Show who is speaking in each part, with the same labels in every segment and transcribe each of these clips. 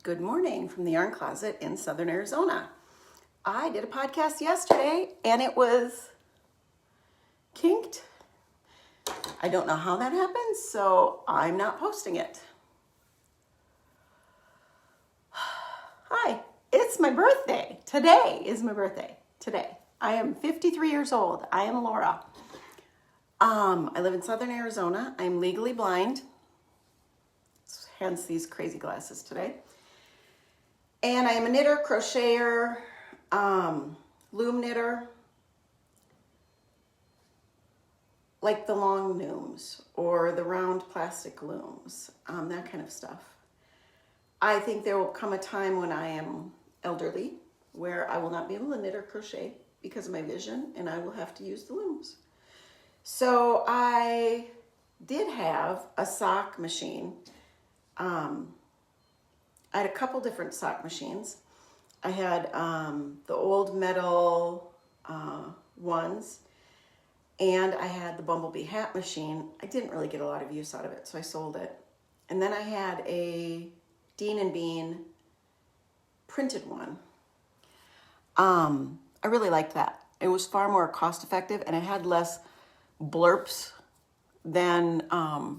Speaker 1: Good morning from the Yarn Closet in Southern Arizona. I did a podcast yesterday and it was kinked. I don't know how that happened, so I'm not posting it. Hi, it's my birthday. Today is my birthday. Today. I am 53 years old. I am Laura. I live in Southern Arizona. I'm legally blind, hence these crazy glasses today. And I am a knitter, crocheter, loom knitter, like the long looms or the round plastic looms, that kind of stuff. I think there will come a time when I am elderly where I will not be able to knit or crochet because of my vision and I will have to use the looms. So I did have a sock machine. I had a couple different sock machines. I had the old metal ones, and I had the Bumblebee hat machine. I didn't really get a lot of use out of it, so I sold it. And then I had a Dean and Bean printed one. I really liked that. It was far more cost effective, and it had less blurps than, I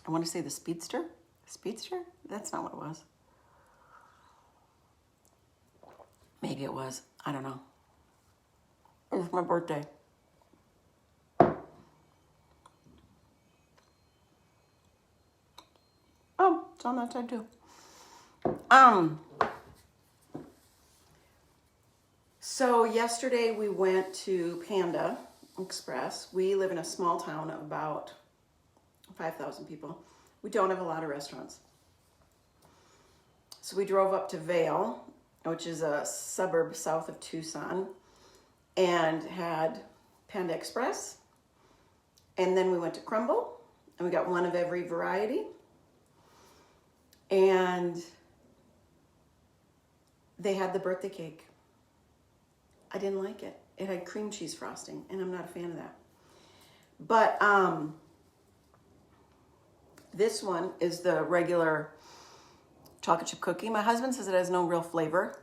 Speaker 1: want to say the Speedster? Speedster? That's not what it was. Maybe it was. I don't know. It was my birthday. Oh, it's on that side too. So yesterday we went to Panda Express. We live in a small town of about 5,000 people. We don't have a lot of restaurants. So we drove up to Vail, which is a suburb south of Tucson, and had Panda Express. And then we went to Crumble, and we got one of every variety. And they had the birthday cake. I didn't like it. It had cream cheese frosting, and I'm not a fan of that. But this one is the regular chocolate chip cookie. My husband says it has no real flavor.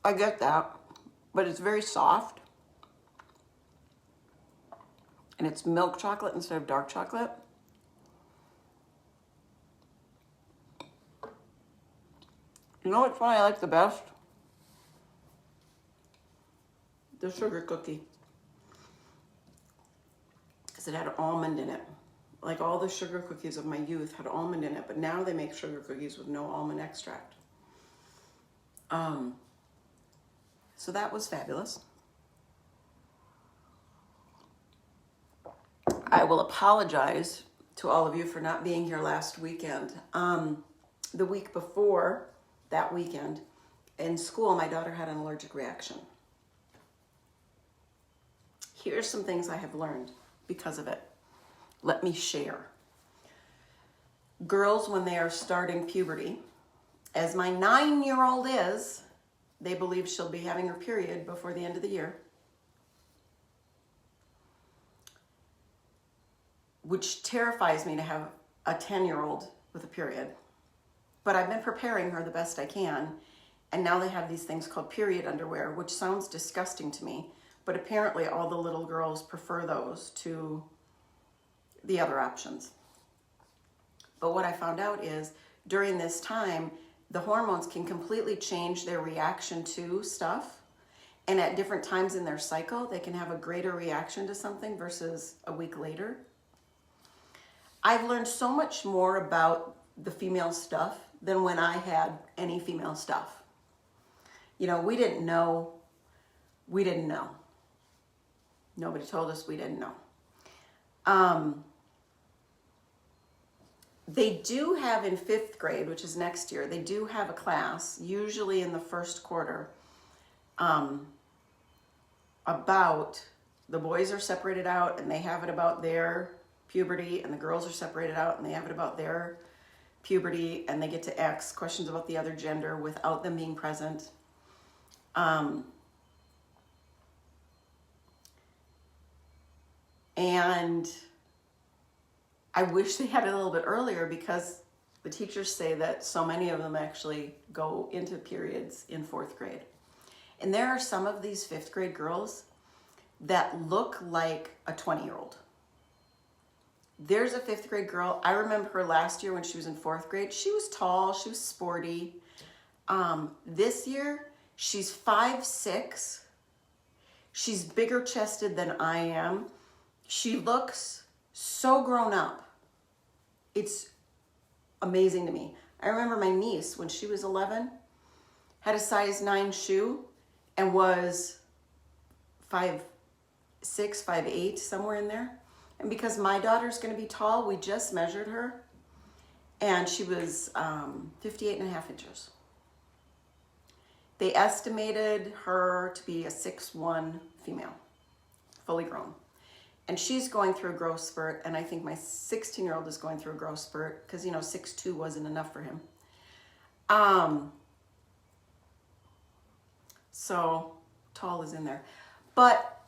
Speaker 1: I get that, but it's very soft. And it's milk chocolate instead of dark chocolate. You know which one I like the best? The sugar cookie. Because it had almond in it. Like all the sugar cookies of my youth had almond in it, but now they make sugar cookies with no almond extract. So that was fabulous. I will apologize to all of you for not being here last weekend. The week before that weekend, in school, my daughter had an allergic reaction. Here's some things I have learned because of it. Let me share. Girls, when they are starting puberty, as my 9-year-old is, they believe she'll be having her period before the end of the year, which terrifies me to have a 10-year-old with a period. But I've been preparing her the best I can, and now they have these things called period underwear, which sounds disgusting to me, but apparently all the little girls prefer those to the other options. But what I found out is during this time, the hormones can completely change their reaction to stuff. And at different times in their cycle, they can have a greater reaction to something versus a week later. I've learned so much more about the female stuff than when I had any female stuff. You know, we didn't know. Nobody told us, we didn't know. They do have in 5th grade, which is next year, they do have a class, usually in the first quarter, about the boys are separated out and they have it about their puberty, and the girls are separated out and they have it about their puberty, and they get to ask questions about the other gender without them being present. And I wish they had it a little bit earlier because the teachers say that so many of them actually go into periods in 4th grade. And there are some of these 5th grade girls that look like a 20-year-old. There's a 5th grade girl. I remember her last year when she was in 4th grade. She was tall, she was sporty. This year, she's 5'6". She's bigger chested than I am. She looks so grown up. It's amazing to me. I remember my niece, when she was 11, had a size 9 shoe and was 5'6", 5'8", somewhere in there. And because my daughter's going to be tall, we just measured her, and she was 58.5 inches. They estimated her to be a 6'1" female, fully grown. And she's going through a growth spurt, and I think my 16-year-old is going through a growth spurt because, 6'2" wasn't enough for him. So tall is in there. But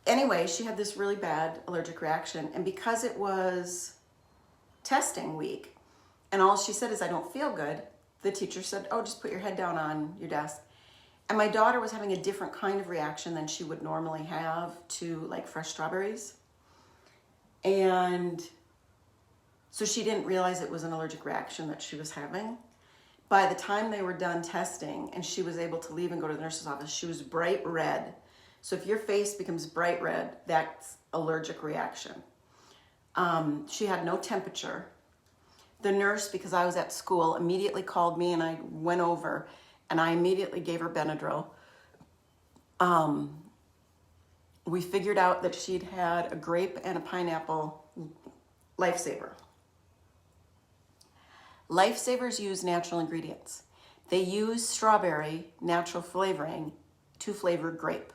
Speaker 1: anyway, she had this really bad allergic reaction, and because it was testing week, and all she said is, I don't feel good, the teacher said, oh, just put your head down on your desk. And my daughter was having a different kind of reaction than she would normally have to like fresh strawberries. And so she didn't realize it was an allergic reaction that she was having. By the time they were done testing and she was able to leave and go to the nurse's office, she was bright red. So if your face becomes bright red, that's allergic reaction. She had no temperature. The nurse, because I was at school, immediately called me, and I went over and I immediately gave her Benadryl. We figured out that she'd had a grape and a pineapple Lifesaver. Lifesavers use natural ingredients. They use strawberry natural flavoring to flavor grape.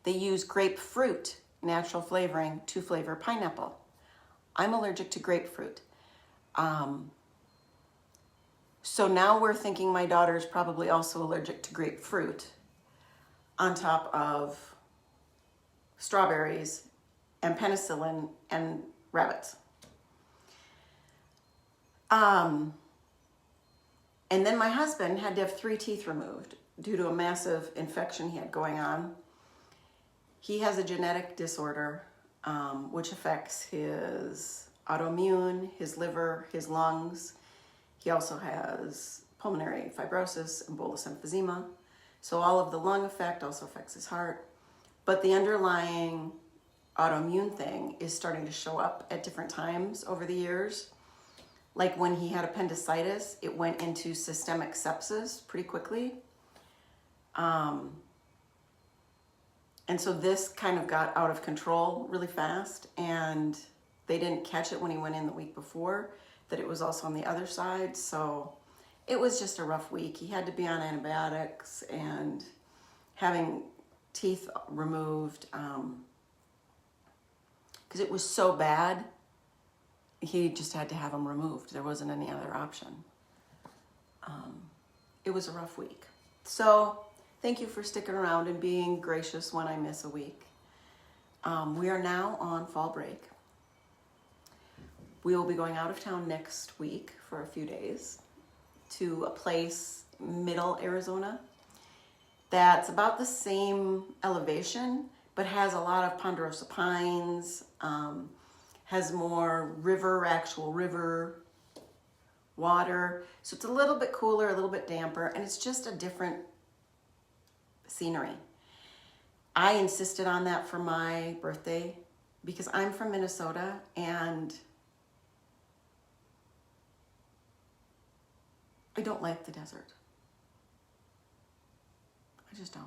Speaker 1: They use grapefruit natural flavoring to flavor pineapple. I'm allergic to grapefruit. So now we're thinking my daughter's probably also allergic to grapefruit on top of strawberries and penicillin and rabbits. And then my husband had to have 3 teeth removed due to a massive infection he had going on. He has a genetic disorder, which affects his autoimmune, his liver, his lungs. He also has pulmonary fibrosis and bullous emphysema. So all of the lung effect also affects his heart. But the underlying autoimmune thing is starting to show up at different times over the years. Like when he had appendicitis, it went into systemic sepsis pretty quickly. And so this kind of got out of control really fast, and they didn't catch it when he went in the week before, that it was also on the other side. So it was just a rough week. He had to be on antibiotics and having teeth removed because it was so bad. He just had to have them removed. There wasn't any other option. It was a rough week. So thank you for sticking around and being gracious when I miss a week. We are now on fall break. We will be going out of town next week for a few days to a place, middle Arizona, that's about the same elevation, but has a lot of ponderosa pines, has more actual river water. So it's a little bit cooler, a little bit damper, and it's just a different scenery. I insisted on that for my birthday because I'm from Minnesota, and I don't like the desert. I just don't.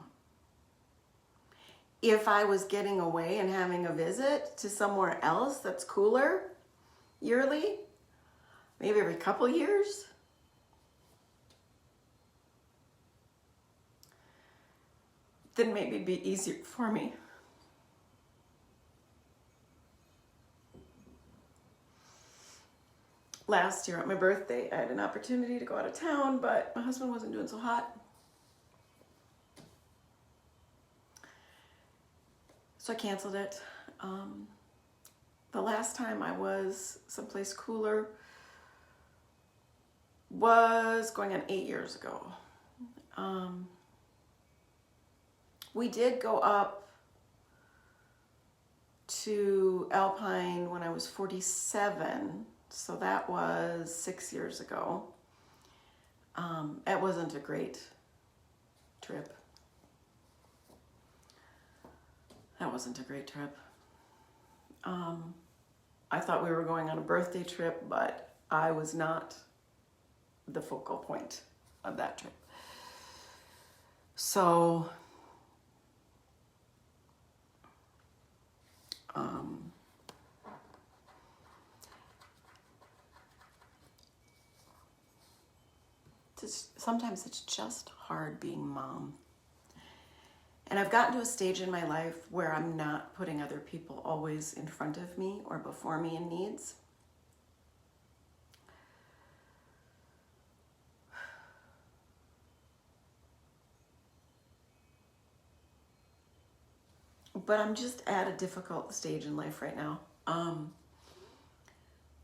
Speaker 1: If I was getting away and having a visit to somewhere else that's cooler yearly, maybe every couple years, then maybe it'd be easier for me. Last year on my birthday, I had an opportunity to go out of town, but my husband wasn't doing so hot. So I canceled it. The last time I was someplace cooler was going on 8 years ago. We did go up to Alpine when I was 47, so that was 6 years ago. It wasn't a great trip. That wasn't a great trip. I thought we were going on a birthday trip, but I was not the focal point of that trip. So, sometimes it's just hard being mom. And I've gotten to a stage in my life where I'm not putting other people always in front of me or before me in needs. But I'm just at a difficult stage in life right now.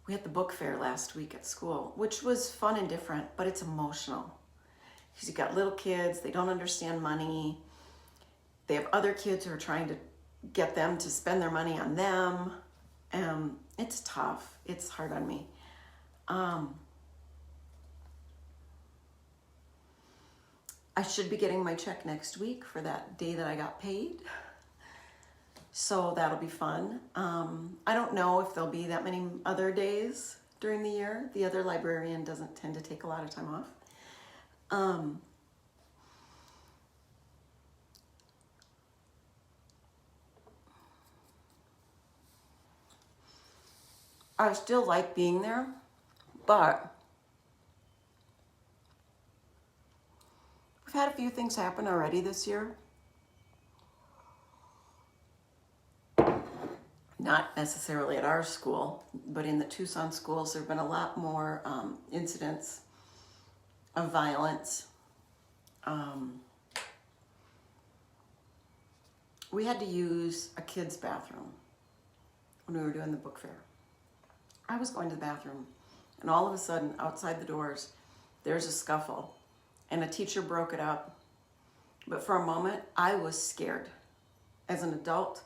Speaker 1: We had the book fair last week at school, which was fun and different, but it's emotional. Because you've got little kids, they don't understand money. They have other kids who are trying to get them to spend their money on them. It's tough. It's hard on me. I should be getting my check next week for that day that I got paid. So that'll be fun. I don't know if there'll be that many other days during the year. The other librarian doesn't tend to take a lot of time off. I still like being there, but we've had a few things happen already this year. Not necessarily at our school, but in the Tucson schools, there have been a lot more incidents of violence. We had to use a kid's bathroom when we were doing the book fair. I was going to the bathroom, and all of a sudden, outside the doors, there's a scuffle, and a teacher broke it up. But for a moment, I was scared as an adult,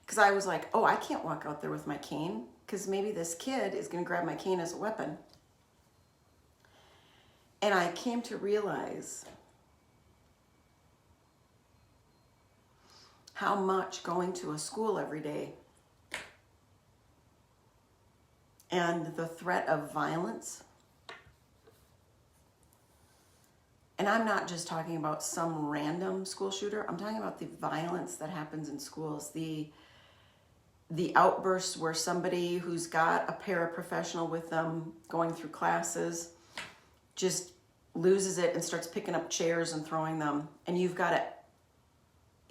Speaker 1: because I was like, oh, I can't walk out there with my cane, because maybe this kid is going to grab my cane as a weapon. And I came to realize how much going to a school every day and the threat of violence. And I'm not just talking about some random school shooter. I'm talking about the violence that happens in schools, the outbursts where somebody who's got a paraprofessional with them going through classes just loses it and starts picking up chairs and throwing them. And you've got to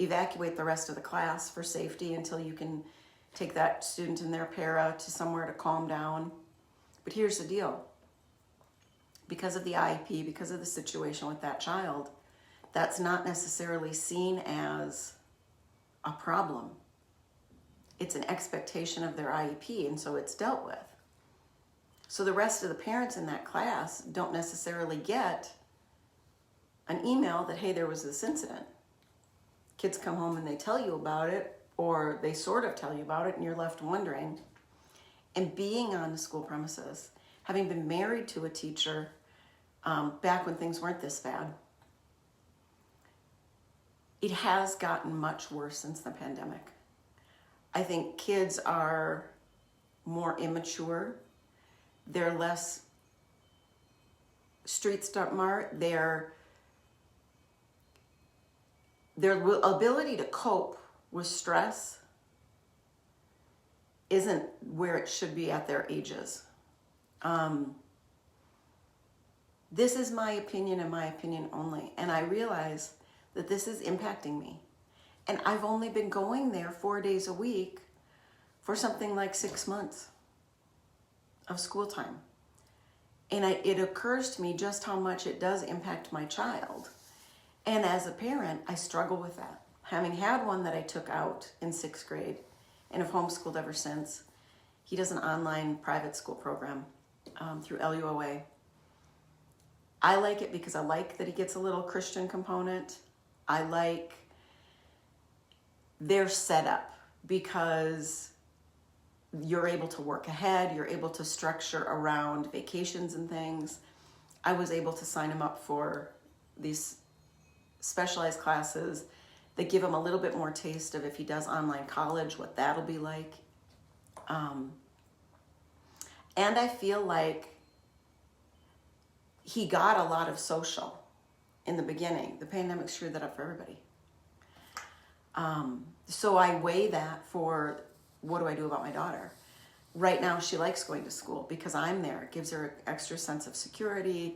Speaker 1: evacuate the rest of the class for safety until you can take that student and their para to somewhere to calm down. But here's the deal. Because of the IEP, because of the situation with that child, that's not necessarily seen as a problem. It's an expectation of their IEP, and so it's dealt with. So the rest of the parents in that class don't necessarily get an email that, hey, there was this incident. Kids come home and they tell you about it, or they sort of tell you about it, and you're left wondering. And being on the school premises, having been married to a teacher back when things weren't this bad, it has gotten much worse since the pandemic. I think kids are more immature. They're less street smart. Their ability to cope with stress isn't where it should be at their ages. This is my opinion and my opinion only. And I realize that this is impacting me. And I've only been going there 4 days a week for something like 6 months of school time. And it occurs to me just how much it does impact my child. And as a parent, I struggle with that. Having had one that I took out in 6th grade and have homeschooled ever since, He does an online private school program through LUOA. I like it because I like that he gets a little Christian component. I like their setup because you're able to work ahead. You're able to structure around vacations and things. I was able to sign him up for these specialized classes that give him a little bit more taste of if he does online college, what that'll be like. And I feel like he got a lot of social in the beginning. The pandemic screwed that up for everybody. So I weigh that for what do I do about my daughter? Right now, she likes going to school because I'm there. It gives her an extra sense of security.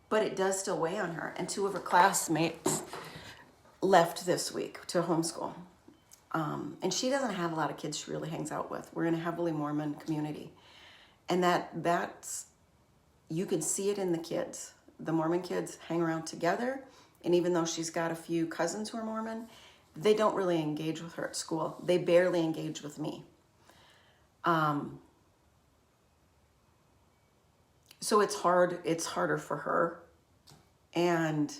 Speaker 1: But it does still weigh on her. And 2 of her classmates left this week to homeschool. And she doesn't have a lot of kids she really hangs out with. We're in a heavily Mormon community. And that's, you can see it in the kids. The Mormon kids hang around together. And even though she's got a few cousins who are Mormon, they don't really engage with her at school. They barely engage with me. So it's hard. It's harder for her. And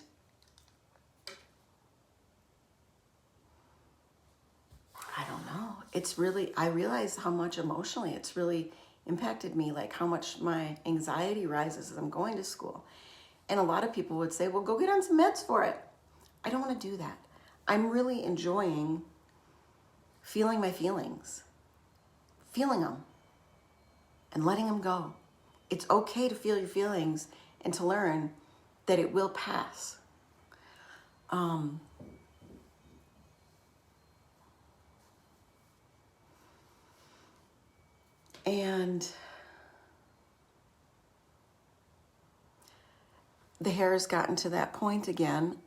Speaker 1: I don't know. It's really, I realize how much emotionally it's really impacted me, like how much my anxiety rises as I'm going to school. And a lot of people would say, well, go get on some meds for it. I don't want to do that. I'm really enjoying feeling my feelings, feeling them and letting them go. It's okay to feel your feelings and to learn that it will pass. And the hair has gotten to that point again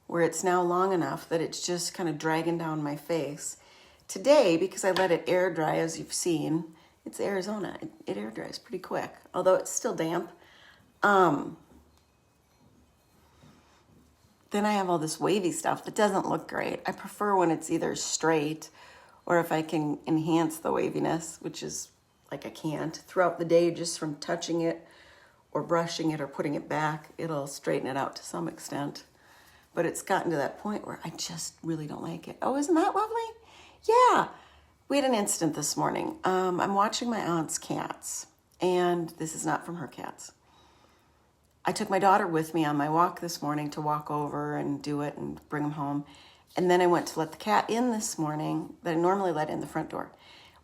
Speaker 1: where it's now long enough that it's just kind of dragging down my face. Today, because I let it air dry, as you've seen, it's Arizona. It air dries pretty quick, although it's still damp. Then I have all this wavy stuff that doesn't look great. I prefer when it's either straight or if I can enhance the waviness, which is like I can't. Throughout the day, just from touching it or brushing it or putting it back, it'll straighten it out to some extent. But it's gotten to that point where I just really don't like it. Oh, isn't that lovely? Yeah. We had an incident this morning. I'm watching my aunt's cats, and this is not from her cats. I took my daughter with me on my walk this morning to walk over and do it and bring them home. And then I went to let the cat in this morning that I normally let in the front door.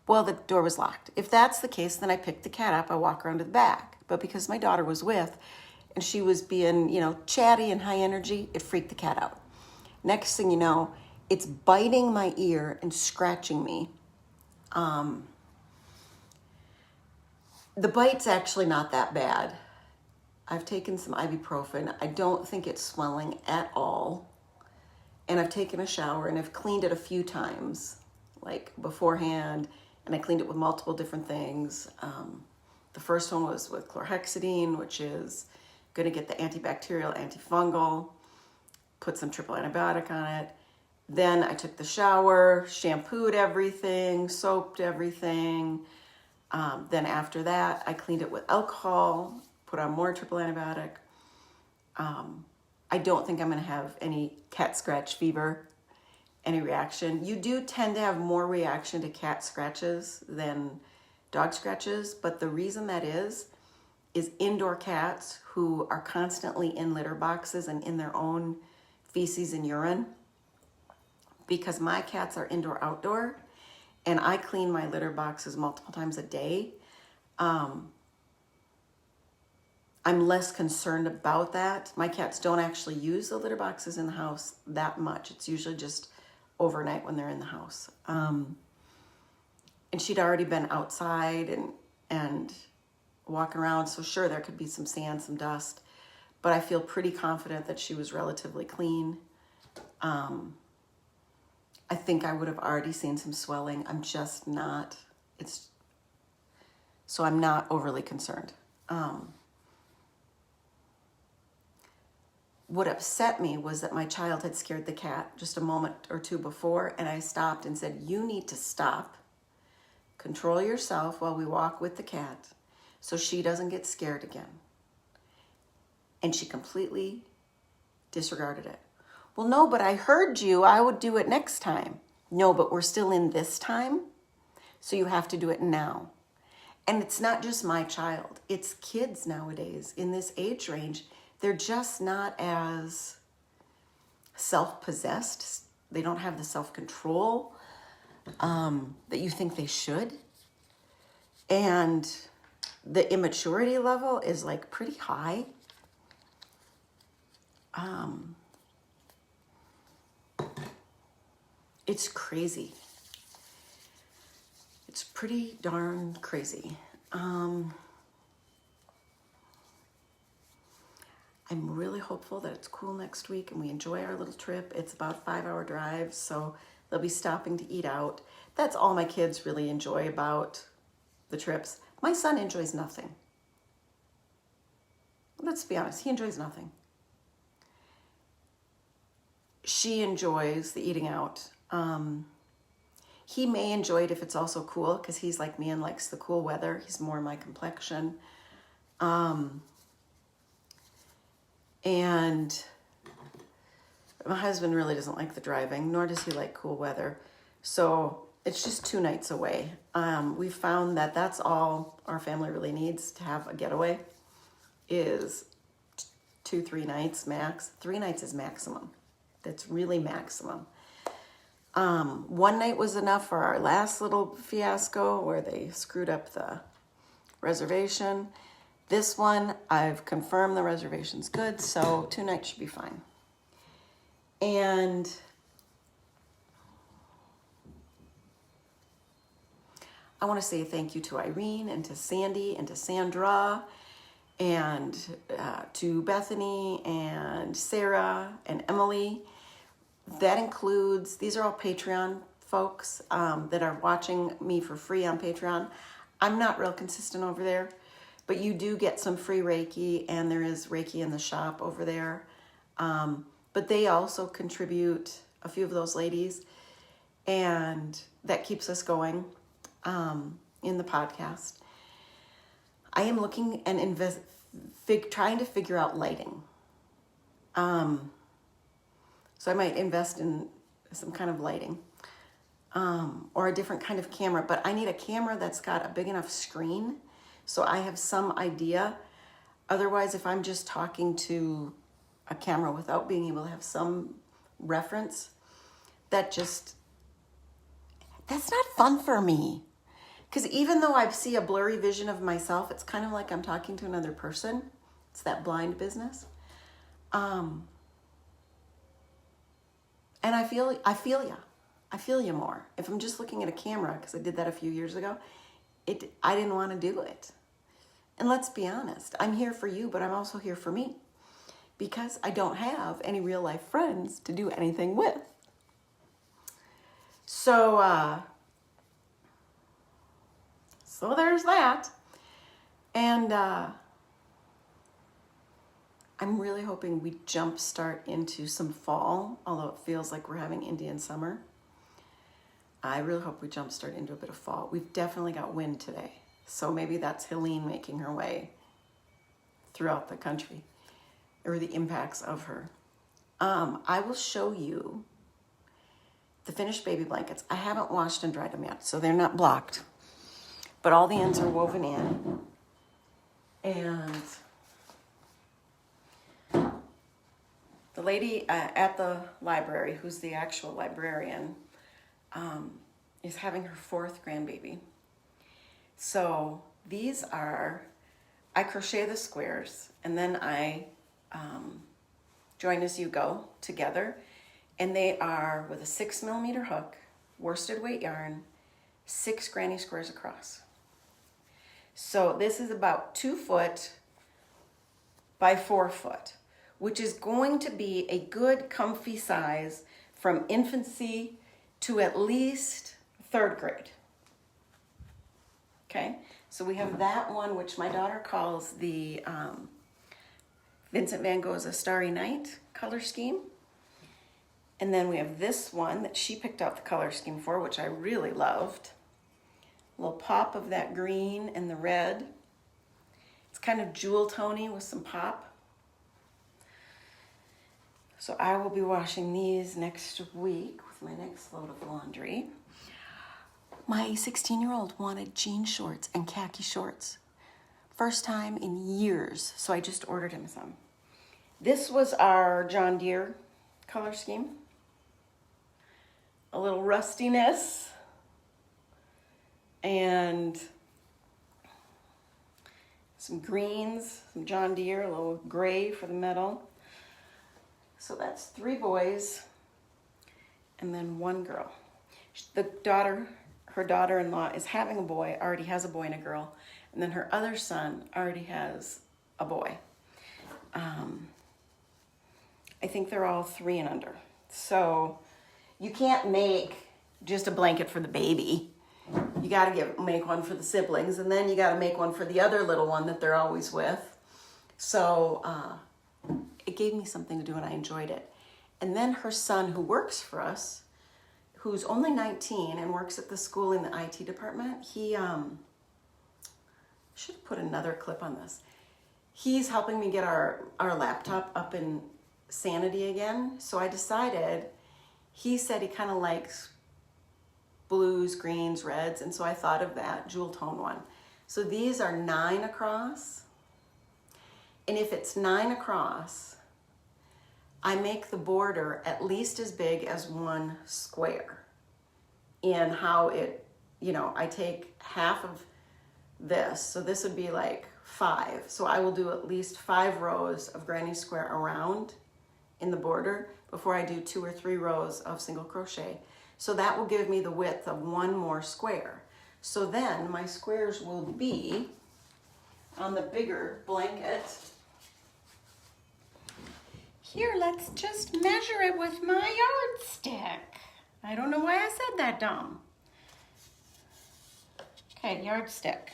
Speaker 1: Well, the door was locked. If that's the case, then I pick the cat up. I walk around to the back. But because my daughter was with, and she was being, chatty and high energy, it freaked the cat out. Next thing you know, it's biting my ear and scratching me. The bite's actually not that bad. I've taken some ibuprofen. I don't think it's swelling at all. And I've taken a shower and I've cleaned it a few times, like beforehand, and I cleaned it with multiple different things. The first one was with chlorhexidine, which is going to get the antibacterial, antifungal, put some triple antibiotic on it. Then I took the shower, shampooed everything, soaped everything. Then after that, I cleaned it with alcohol, put on more triple antibiotic. I don't think I'm going to have any cat scratch fever, any reaction. You do tend to have more reaction to cat scratches than dog scratches, but the reason that is indoor cats who are constantly in litter boxes and in their own feces and urine. Because my cats are indoor-outdoor, and I clean my litter boxes multiple times a day, I'm less concerned about that. My cats don't actually use the litter boxes in the house that much. It's usually just overnight when they're in the house. And she'd already been outside and walking around, so sure, there could be some sand, some dust, but I feel pretty confident that she was relatively clean. I think I would have already seen some swelling. I'm just not, so I'm not overly concerned. what upset me was that my child had scared the cat just a moment or two before, and I stopped and said, you need to stop, control yourself while we walk with the cat so she doesn't get scared again. And she completely disregarded it. Well, no, but I heard you. I would do it next time. No, but we're still in this time, so you have to do it now. And it's not just my child. It's kids nowadays in this age range. They're just not as self-possessed. They don't have the self-control that you think they should. And the immaturity level is like pretty high. It's crazy. It's pretty darn crazy. I'm really hopeful that it's cool next week and we enjoy our little trip. It's about a 5-hour drive, so they'll be stopping to eat out. That's all my kids really enjoy about the trips. My son enjoys nothing. Let's be honest, he enjoys nothing. She enjoys the eating out. He may enjoy it if it's also cool, because he's like me and likes the cool weather. He's more my complexion. And my husband really doesn't like the driving, nor does he like cool weather. So it's just 2 nights away. We found that that's all our family really needs to have a getaway, is 2-3 nights max. 3 nights is maximum. That's really maximum. 1 night was enough for our last little fiasco where they screwed up the reservation. This one, I've confirmed the reservation's good, so 2 nights should be fine. And I want to say thank you to Irene and to Sandy and to Sandra and to Bethany and Sarah and Emily. That includes, these are all Patreon folks that are watching me for free on Patreon. I'm not real consistent over there, but you do get some free Reiki, and there is Reiki in the shop over there. But they also contribute, a few of those ladies, and that keeps us going in the podcast. I am looking and trying to figure out lighting. So I might invest in some kind of lighting or a different kind of camera, but I need a camera that's got a big enough screen so I have some idea. Otherwise, if I'm just talking to a camera without being able to have some reference, that's not fun for me. Because even though I see a blurry vision of myself, it's kind of like I'm talking to another person. It's that blind business. And I feel you more. If I'm just looking at a camera, because I did that a few years ago, I didn't want to do it. And let's be honest, I'm here for you, but I'm also here for me, because I don't have any real life friends to do anything with. So there's that. And I'm really hoping we jumpstart into some fall, although it feels like we're having Indian summer. I really hope we jumpstart into a bit of fall. We've definitely got wind today, so maybe that's Helene making her way throughout the country, or the impacts of her. I will show you the finished baby blankets. I haven't washed and dried them yet, so they're not blocked, but all the ends are woven in. And the lady at the library, who's the actual librarian, is having her 4th grandbaby. So these are, I crochet the squares, and then I join as you go together. And they are with a 6mm hook, worsted weight yarn, 6 granny squares across. So this is about 2 foot by 4 foot, which is going to be a good comfy size from infancy to at least 3rd grade. Okay, so we have that one, which my daughter calls the Vincent van Gogh's A Starry Night color scheme. And then we have this one that she picked out the color scheme for, which I really loved. A little pop of that green and the red. It's kind of jewel tony with some pop. So I will be washing these next week with my next load of laundry. My 16-year-old wanted jean shorts and khaki shorts. First time in years, so I just ordered him some. This was our John Deere color scheme. A little rustiness and some greens, some John Deere, a little gray for the metal. So that's 3 boys and then 1 girl. Her daughter-in-law is having a boy, already has a boy and a girl, and then her other son already has a boy. I think they're all 3 and under. So you can't make just a blanket for the baby. You gotta make one for the siblings, and then you gotta make one for the other little one that they're always with. So it gave me something to do and I enjoyed it. And then her son, who works for us, who's only 19 and works at the school in the IT department, he should put another clip on this. He's helping me get our laptop up in sanity again. So I decided, he said he kind of likes blues, greens, reds, and so I thought of that jewel tone one. So these are 9 across, and if it's 9 across, I make the border at least as big as 1 square in how it, I take half of this, so this would be like 5. So I will do at least 5 rows of granny square around in the border before I do 2 or 3 rows of single crochet. So that will give me the width of 1 more square. So then my squares will be on the bigger blanket. Here, let's just measure it with my yardstick. I don't know why I said that dumb. Okay, yardstick.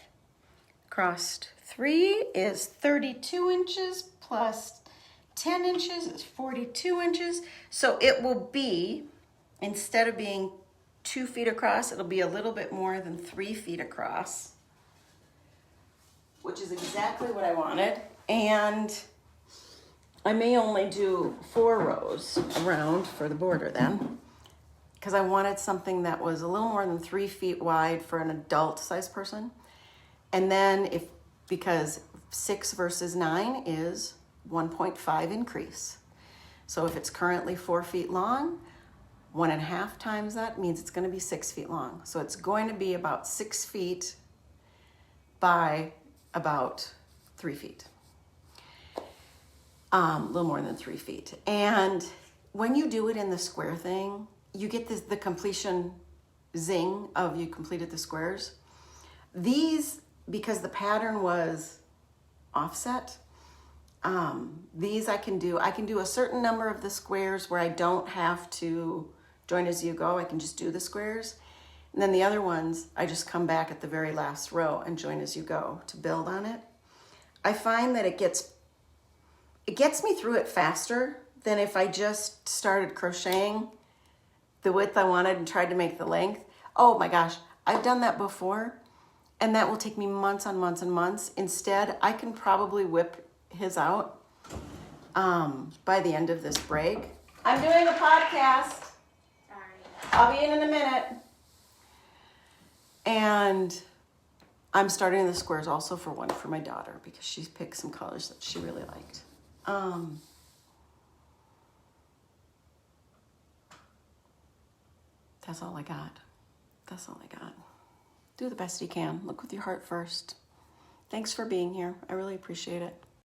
Speaker 1: Crossed 3 is 32 inches plus 10 inches is 42 inches. So it will be, instead of being 2 feet across, it'll be a little bit more than 3 feet across, which is exactly what I wanted. And I may only do 4 rows around for the border then, because I wanted something that was a little more than 3 feet wide for an adult size person. And then because 6 versus 9 is 1.5 increase. So if it's currently 4 feet long, 1.5 times that means it's going to be 6 feet long. So it's going to be about 6 feet by about 3 feet. A little more than 3 feet. And when you do it in the square thing, you get the completion zing of you completed the squares. These, because the pattern was offset, these I can do a certain number of the squares where I don't have to join as you go. I can just do the squares. And then the other ones, I just come back at the very last row and join as you go to build on it. I find that it gets me through it faster than if I just started crocheting the width I wanted and tried to make the length. Oh my gosh, I've done that before, and that will take me months on months and months. Instead, I can probably whip his out by the end of this break. I'm doing a podcast. Sorry. I'll be in a minute. And I'm starting the squares also for one for my daughter because she picked some colors that she really liked. That's all I got. That's all I got. Do the best you can. Look with your heart first. Thanks for being here. I really appreciate it.